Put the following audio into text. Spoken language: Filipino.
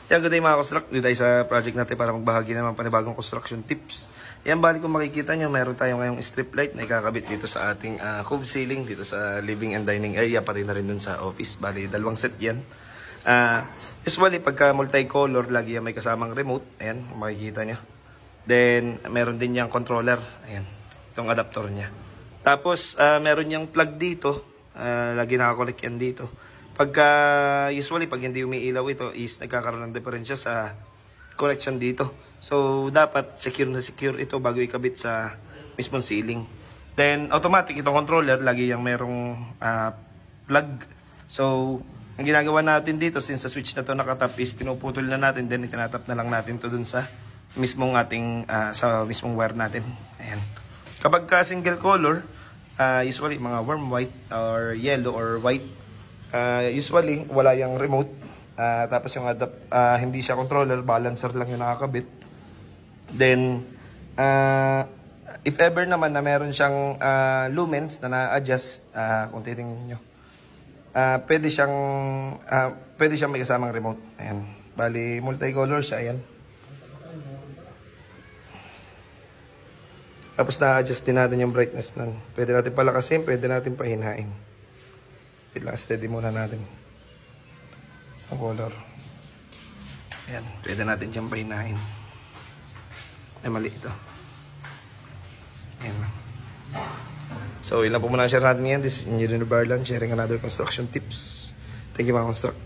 Yan, good day mga construct. Dito tayo sa project natin para magbahagi naman panibagong construction tips. Yan, bali kung makikita nyo, meron tayo ngayong strip light na ikakabit dito sa ating cove ceiling, dito sa living and dining area, pati na rin dun sa office. Bali, dalawang set yan. Usually, pagka multicolor, lagi yan may kasamang remote. Ayan, kung makikita nyo. Then, meron din yung controller. Ayan, itong adapter niya. Tapos, meron yung plug dito. Lagi nakakolek yan dito. Usually, pag hindi umiilaw ito, is nagkakaroon ng diferensya sa connection dito. So, dapat secure na secure ito bago ikabit sa mismong ceiling. Then, automatic itong controller, lagi yung merong plug. So, ang ginagawa natin dito, since sa switch na to nakatap, is pinuputol na natin, then itinatap na lang natin to dun sa mismong sa mismong wire natin. Ayan. Kapag single color, usually mga warm white or yellow or white, usually wala yung remote, tapos yung hindi siya controller, balancer lang yung nakakabit. Then if ever naman na meron siyang lumens na na-adjust, kung titingnan nyo, pwede siyang may kasamang remote. Ayan, bali multicolor siya. Ayan, tapos na-adjust din natin yung brightness nun. Pwede natin palakasin, pwede natin pahinain. Wait lang, steady muna natin sa color. Ayan, pwede natin siyang pahinain. Ay, mali ito. Ayan. So, yun lang po muna share natin yan. This is Engineer Barlan, sharing another construction tips. Thank you mga construct.